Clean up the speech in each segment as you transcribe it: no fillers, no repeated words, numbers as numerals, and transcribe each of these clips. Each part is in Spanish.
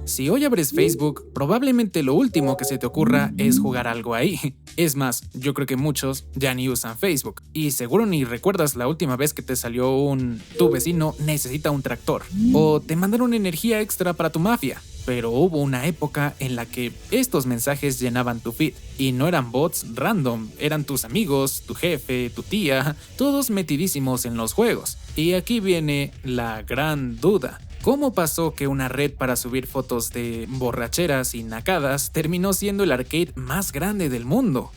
Si hoy abres Facebook, probablemente lo último que se te ocurra es jugar algo ahí. Es más, yo creo que muchos ya ni usan Facebook. Y seguro ni recuerdas la última vez que te salió tu vecino necesita un tractor. O te mandaron energía extra para tu mafia. Pero hubo una época en la que estos mensajes llenaban tu feed. Y no eran bots random, eran tus amigos, tu jefe, tu tía, todos metidísimos en los juegos. Y aquí viene la gran duda. ¿Cómo pasó que una red para subir fotos de borracheras y nacadas terminó siendo el arcade más grande del mundo?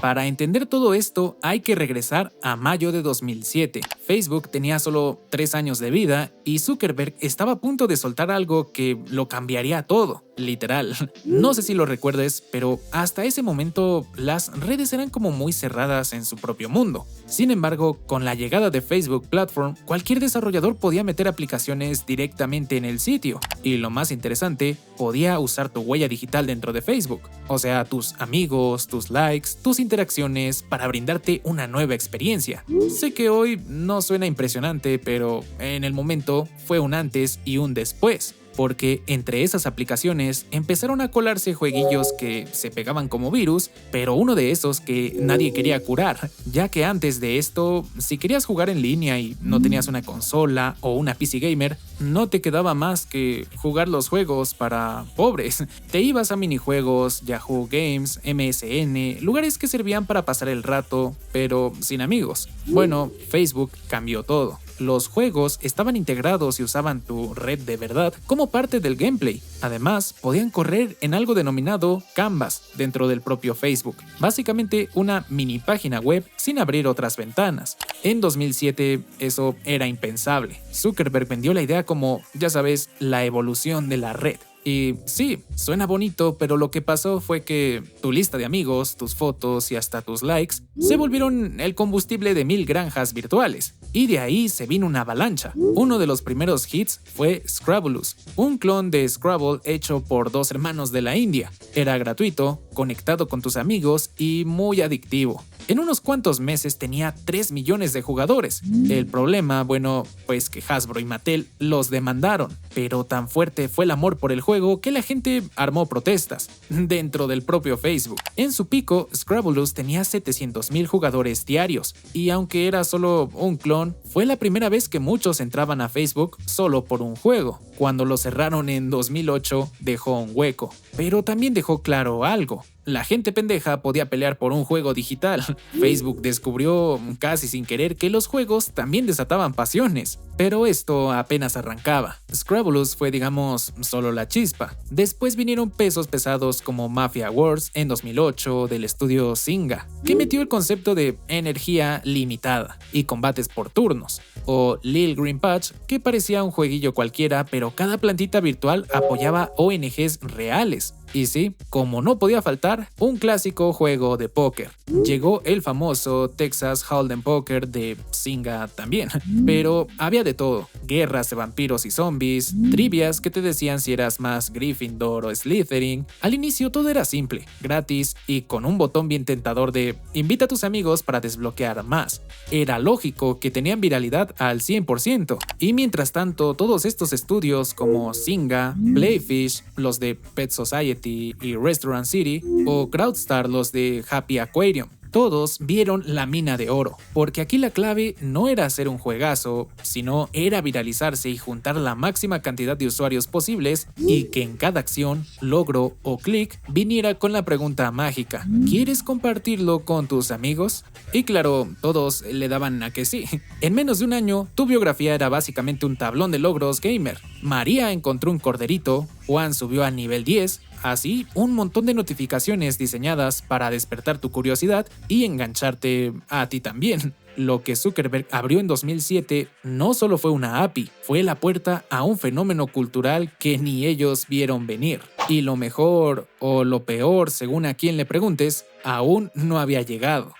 Para entender todo esto, hay que regresar a mayo de 2007. Facebook tenía solo 3 años de vida y Zuckerberg estaba a punto de soltar algo que lo cambiaría todo, literal. No sé si lo recuerdes, pero hasta ese momento las redes eran como muy cerradas en su propio mundo. Sin embargo, con la llegada de Facebook Platform, cualquier desarrollador podía meter aplicaciones directamente en el sitio. Y lo más interesante, podía usar tu huella digital dentro de Facebook. O sea, tus amigos, tus likes, tus interacciones para brindarte una nueva experiencia. Sé que hoy no suena impresionante, pero en el momento fue un antes y un después. Porque entre esas aplicaciones empezaron a colarse jueguillos que se pegaban como virus, pero uno de esos que nadie quería curar, ya que antes de esto, si querías jugar en línea y no tenías una consola o una PC gamer, no te quedaba más que jugar los juegos para pobres. Te ibas a minijuegos, Yahoo Games, MSN, lugares que servían para pasar el rato, pero sin amigos. Bueno, Facebook cambió todo. Los juegos estaban integrados y usaban tu red de verdad como parte del gameplay. Además, podían correr en algo denominado Canvas dentro del propio Facebook, básicamente una mini página web sin abrir otras ventanas. En 2007 eso era impensable. Zuckerberg vendió la idea como, ya sabes, la evolución de la red. Y sí, suena bonito, pero lo que pasó fue que tu lista de amigos, tus fotos y hasta tus likes se volvieron el combustible de 1000 granjas virtuales. Y de ahí se vino una avalancha. Uno de los primeros hits fue Scrabulous, un clon de Scrabble hecho por 2 hermanos de la India. Era gratuito, conectado con tus amigos y muy adictivo. En unos cuantos meses tenía 3 millones de jugadores. El problema, bueno, pues que Hasbro y Mattel los demandaron, pero tan fuerte fue el amor por el juego que la gente armó protestas dentro del propio Facebook. En su pico, Scrabulous tenía 700,000 jugadores diarios, y aunque era solo un clon, fue la primera vez que muchos entraban a Facebook solo por un juego. Cuando lo cerraron en 2008, dejó un hueco, pero también dejó claro algo. La gente pendeja podía pelear por un juego digital. Facebook descubrió casi sin querer que los juegos también desataban pasiones, pero esto apenas arrancaba. Scrabulous fue, digamos, solo la chispa. Después vinieron pesos pesados como Mafia Wars en 2008 del estudio Zynga, que metió el concepto de energía limitada y combates por turnos, o Lil Green Patch, que parecía un jueguillo cualquiera, pero cada plantita virtual apoyaba ONGs reales. Y sí, como no podía faltar, un clásico juego de póker. Llegó el famoso Texas Hold'em Poker de Zynga también, pero había de todo: guerras de vampiros y zombies, trivias que te decían si eras más Gryffindor o Slytherin. Al inicio todo era simple, gratis y con un botón bien tentador de invita a tus amigos para desbloquear más. Era lógico que tenían viralidad al 100%, y mientras tanto todos estos estudios como Zynga, Playfish, los de Pet Society y Restaurant City, o Crowdstar, los de Happy Aquarium, todos vieron la mina de oro, porque aquí la clave no era hacer un juegazo, sino era viralizarse y juntar la máxima cantidad de usuarios posibles, y que en cada acción, logro o clic viniera con la pregunta mágica: ¿quieres compartirlo con tus amigos? Y claro, todos le daban a que sí. En menos de un año, tu biografía era básicamente un tablón de logros gamer. María encontró un corderito, Juan subió a nivel 10, así un montón de notificaciones diseñadas para despertar tu curiosidad y engancharte a ti también. Lo que Zuckerberg abrió en 2007 no solo fue una API, fue la puerta a un fenómeno cultural que ni ellos vieron venir. Y lo mejor, o lo peor según a quien le preguntes, aún no había llegado.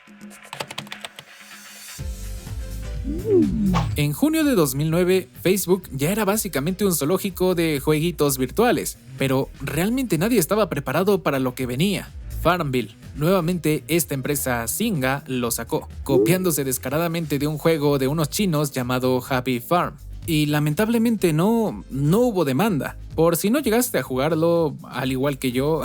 En junio de 2009, Facebook ya era básicamente un zoológico de jueguitos virtuales, pero realmente nadie estaba preparado para lo que venía. Farmville. Nuevamente esta empresa Zynga lo sacó, copiándose descaradamente de un juego de unos chinos llamado Happy Farm. y lamentablemente no hubo demanda. Por si no llegaste a jugarlo, al igual que yo,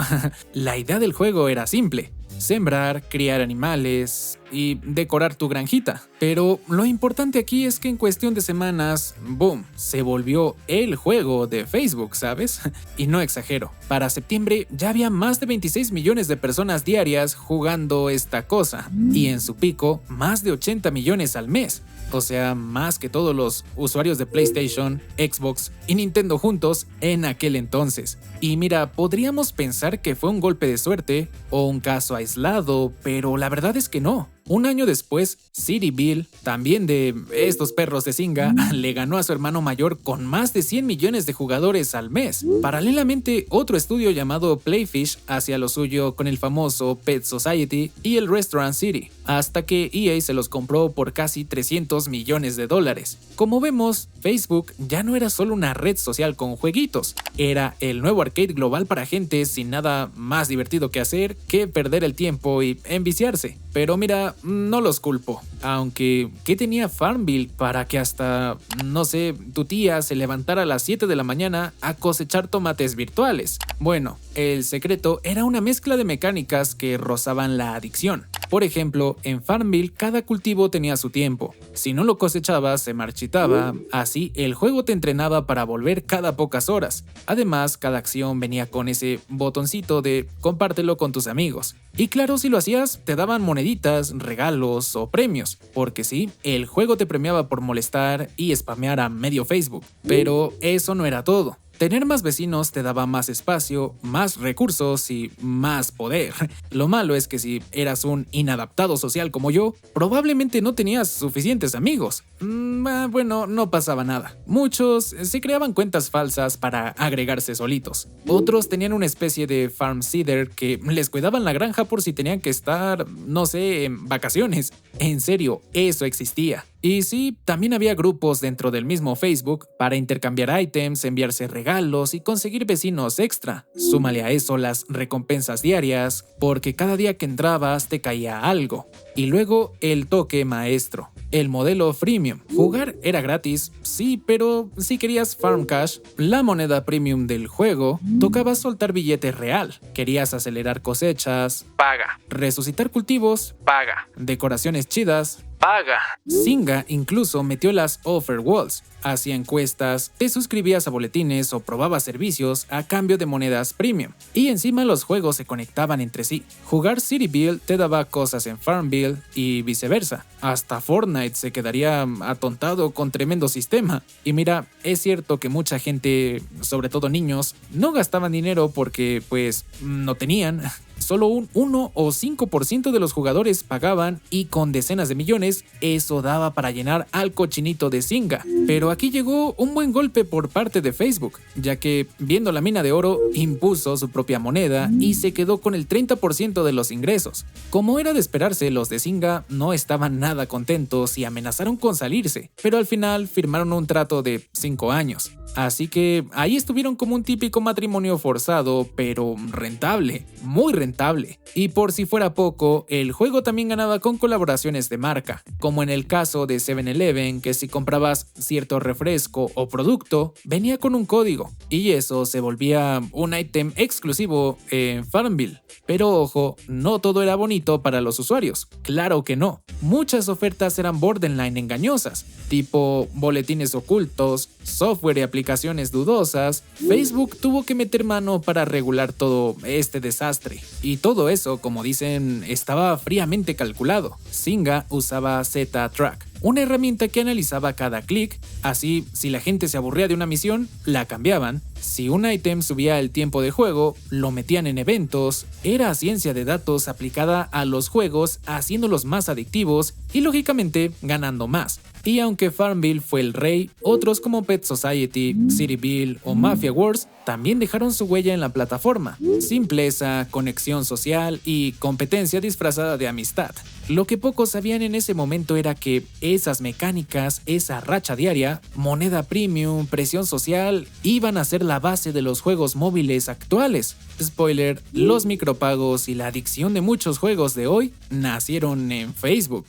la idea del juego era simple: sembrar, criar animales y decorar tu granjita. Pero lo importante aquí es que en cuestión de semanas, boom, se volvió el juego de Facebook, ¿sabes? Y no exagero, para septiembre ya había más de 26 millones de personas diarias jugando esta cosa, y en su pico, más de 80 millones al mes. O sea, más que todos los usuarios de PlayStation, Xbox y Nintendo juntos en aquel entonces. Y mira, podríamos pensar que fue un golpe de suerte o un caso aislado, pero la verdad es que no. Un año después, City Bill, también de estos perros de Zynga, le ganó a su hermano mayor con más de 100 millones de jugadores al mes. Paralelamente, otro estudio llamado Playfish hacía lo suyo con el famoso Pet Society y el Restaurant City, hasta que EA se los compró por casi 300 millones de dólares. Como vemos, Facebook ya no era solo una red social con jueguitos, era el nuevo arcade global para gente sin nada más divertido que hacer que perder el tiempo y enviciarse. Pero mira, no los culpo, aunque ¿qué tenía Farmville para que hasta, no sé, tu tía se levantara a las 7 de la mañana a cosechar tomates virtuales? Bueno, el secreto era una mezcla de mecánicas que rozaban la adicción. Por ejemplo, en Farmville cada cultivo tenía su tiempo. Si no lo cosechabas, se marchitaba. Así, el juego te entrenaba para volver cada pocas horas. Además, cada acción venía con ese botoncito de compártelo con tus amigos. Y claro, si lo hacías, te daban moneditas, regalos o premios. Porque sí, el juego te premiaba por molestar y spamear a medio Facebook. Pero eso no era todo. Tener más vecinos te daba más espacio, más recursos y más poder. Lo malo es que si eras un inadaptado social como yo, probablemente no tenías suficientes amigos. Bueno, no pasaba nada. Muchos se creaban cuentas falsas para agregarse solitos. Otros tenían una especie de farm sitter que les cuidaban la granja por si tenían que estar, no sé, en vacaciones. En serio, eso existía. Y sí, también había grupos dentro del mismo Facebook para intercambiar ítems, enviarse regalos y conseguir vecinos extra. Súmale a eso las recompensas diarias, porque cada día que entrabas te caía algo. Y luego el toque maestro, el modelo freemium. Jugar era gratis, sí, pero si querías farm cash, la moneda premium del juego, tocaba soltar billete real. Querías acelerar cosechas, paga. Resucitar cultivos, paga. Decoraciones chidas, paga. Zynga incluso metió las offer walls, hacía encuestas, te suscribías a boletines o probabas servicios a cambio de monedas premium. Y encima los juegos se conectaban entre sí. Jugar City Build te daba cosas en Farmville y viceversa. Hasta Fortnite se quedaría atontado con tremendo sistema. Y mira, es cierto que mucha gente, sobre todo niños, no gastaban dinero porque pues no tenían. Solo un 1 o 5% de los jugadores pagaban y con decenas de millones eso daba para llenar al cochinito de Zynga. Pero aquí llegó un buen golpe por parte de Facebook, ya que viendo la mina de oro impuso su propia moneda y se quedó con el 30% de los ingresos. Como era de esperarse, los de Zynga no estaban nada contentos y amenazaron con salirse, pero al final firmaron un trato de 5 años. Así que ahí estuvieron como un típico matrimonio forzado, pero rentable, muy rentable. Y por si fuera poco, el juego también ganaba con colaboraciones de marca, como en el caso de 7-Eleven, que si comprabas cierto refresco o producto, venía con un código, y eso se volvía un ítem exclusivo en Farmville. Pero ojo, no todo era bonito para los usuarios, claro que no. Muchas ofertas eran borderline engañosas, tipo boletines ocultos, software y aplicaciones dudosas. Facebook tuvo que meter mano para regular todo este desastre. Y todo eso, como dicen, estaba fríamente calculado. Zynga usaba Z-Track, una herramienta que analizaba cada clic, así si la gente se aburría de una misión, la cambiaban. Si un ítem subía el tiempo de juego, lo metían en eventos. Era ciencia de datos aplicada a los juegos, haciéndolos más adictivos y lógicamente ganando más. Y aunque Farmville fue el rey, otros como Pet Society, City Build o Mafia Wars también dejaron su huella en la plataforma. Simpleza, conexión social y competencia disfrazada de amistad. Lo que pocos sabían en ese momento era que esas mecánicas, esa racha diaria, moneda premium, presión social, iban a ser la base de los juegos móviles actuales. Spoiler, los micropagos y la adicción de muchos juegos de hoy nacieron en Facebook.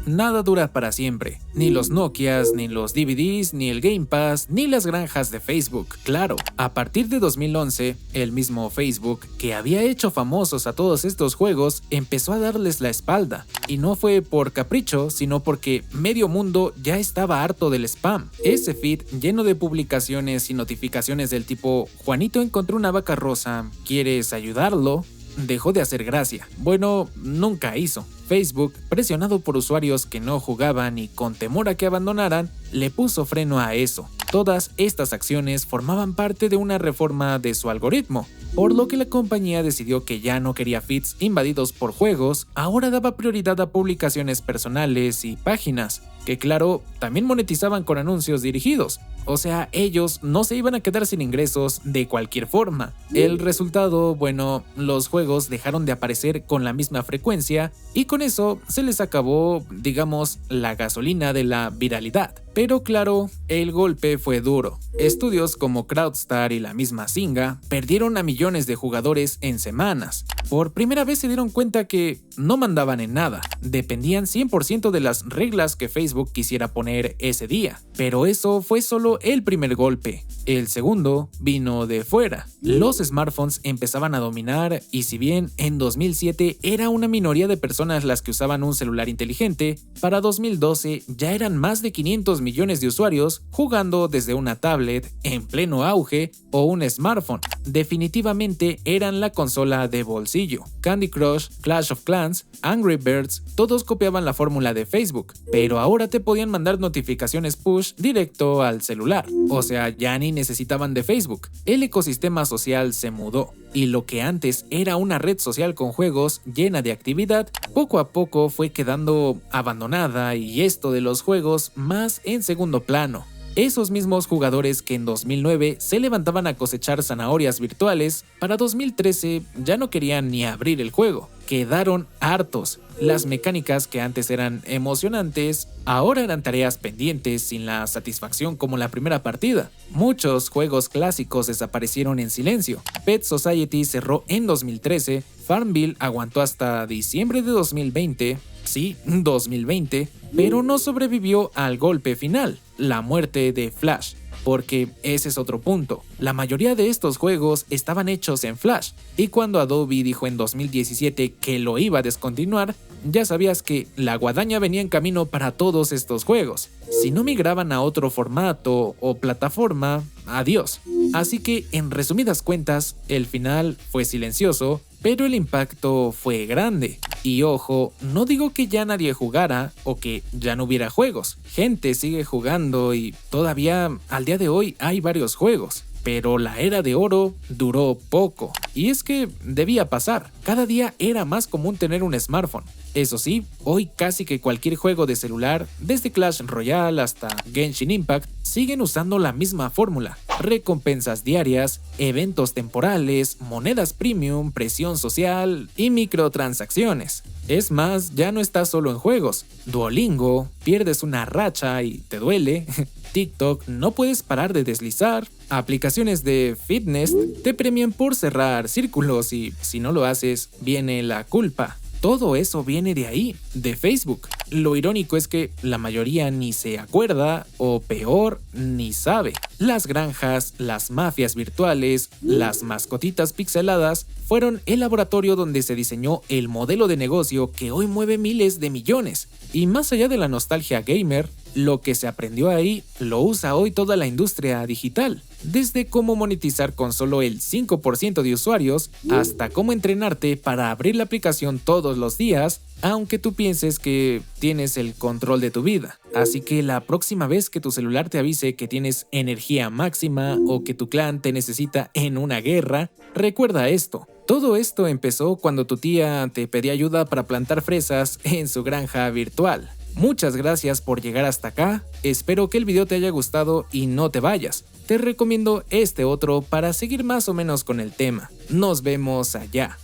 nada dura para siempre. Ni los Nokias, ni los DVDs, ni el Game Pass, ni las granjas de Facebook. Claro, a partir de 2011, el mismo Facebook, que había hecho famosos a todos estos juegos, empezó a darles la espalda. Y no fue por capricho, sino porque medio mundo ya estaba harto del spam. Ese feed lleno de publicaciones y notificaciones del tipo "Juanito encontró una vaca rosa, ¿quieres ayudarlo?" dejó de hacer gracia. Bueno, nunca hizo. Facebook, presionado por usuarios que no jugaban y con temor a que abandonaran, le puso freno a eso. Todas estas acciones formaban parte de una reforma de su algoritmo, por lo que la compañía decidió que ya no quería feeds invadidos por juegos, ahora daba prioridad a publicaciones personales y páginas, que claro, también monetizaban con anuncios dirigidos. O sea, ellos no se iban a quedar sin ingresos de cualquier forma. El resultado, bueno, los juegos dejaron de aparecer con la misma frecuencia y con eso se les acabó, digamos, la gasolina de la viralidad. Pero claro, el golpe fue duro. Estudios como Crowdstar y la misma Zynga perdieron a millones de jugadores en semanas. Por primera vez se dieron cuenta que no mandaban en nada, dependían 100% de las reglas que Facebook quisiera poner ese día. Pero eso fue solo el primer golpe. El segundo vino de fuera. Los smartphones empezaban a dominar y si bien en 2007 era una minoría de personas las que usaban un celular inteligente, para 2012 ya eran más de 500 millones de usuarios jugando desde una tablet en pleno auge o un smartphone. Definitivamente eran la consola de bolsillo. Candy Crush, Clash of Clans, Angry Birds, todos copiaban la fórmula de Facebook, pero ahora te podían mandar notificaciones push directo al celular. O sea, ya ni necesitaban de Facebook. El ecosistema social se mudó y lo que antes era una red social con juegos llena de actividad, poco a poco fue quedando abandonada y esto de los juegos más en segundo plano. Esos mismos jugadores que en 2009 se levantaban a cosechar zanahorias virtuales, para 2013 ya no querían ni abrir el juego. Quedaron hartos. Las mecánicas que antes eran emocionantes, ahora eran tareas pendientes sin la satisfacción como la primera partida. Muchos juegos clásicos desaparecieron en silencio. Pet Society cerró en 2013, Farmville aguantó hasta diciembre de 2020, sí, 2020, pero no sobrevivió al golpe final, la muerte de Flash. Porque ese es otro punto, la mayoría de estos juegos estaban hechos en Flash, y cuando Adobe dijo en 2017 que lo iba a descontinuar, ya sabías que la guadaña venía en camino para todos estos juegos. Si no migraban a otro formato o plataforma, adiós. Así que, en resumidas cuentas, el final fue silencioso, pero el impacto fue grande. Y ojo, no digo que ya nadie jugara o que ya no hubiera juegos. Gente sigue jugando y todavía al día de hoy hay varios juegos. Pero la era de oro duró poco. Y es que debía pasar. Cada día era más común tener un smartphone. Eso sí, hoy casi que cualquier juego de celular, desde Clash Royale hasta Genshin Impact, siguen usando la misma fórmula. Recompensas diarias, eventos temporales, monedas premium, presión social y microtransacciones. Es más, ya no estás solo en juegos. Duolingo, pierdes una racha y te duele. TikTok, no puedes parar de deslizar. Aplicaciones de fitness te premian por cerrar círculos y si no lo haces, viene la culpa. Todo eso viene de ahí, de Facebook. Lo irónico es que la mayoría ni se acuerda o peor, ni sabe. Las granjas, las mafias virtuales, las mascotitas pixeladas fueron el laboratorio donde se diseñó el modelo de negocio que hoy mueve miles de millones. Y más allá de la nostalgia gamer, lo que se aprendió ahí lo usa hoy toda la industria digital. Desde cómo monetizar con solo el 5% de usuarios, hasta cómo entrenarte para abrir la aplicación todos los días, aunque tú pienses que tienes el control de tu vida. Así que la próxima vez que tu celular te avise que tienes energía máxima o que tu clan te necesita en una guerra, recuerda esto. Todo esto empezó cuando tu tía te pedía ayuda para plantar fresas en su granja virtual. Muchas gracias por llegar hasta acá, espero que el video te haya gustado y no te vayas. Te recomiendo este otro para seguir más o menos con el tema. Nos vemos allá.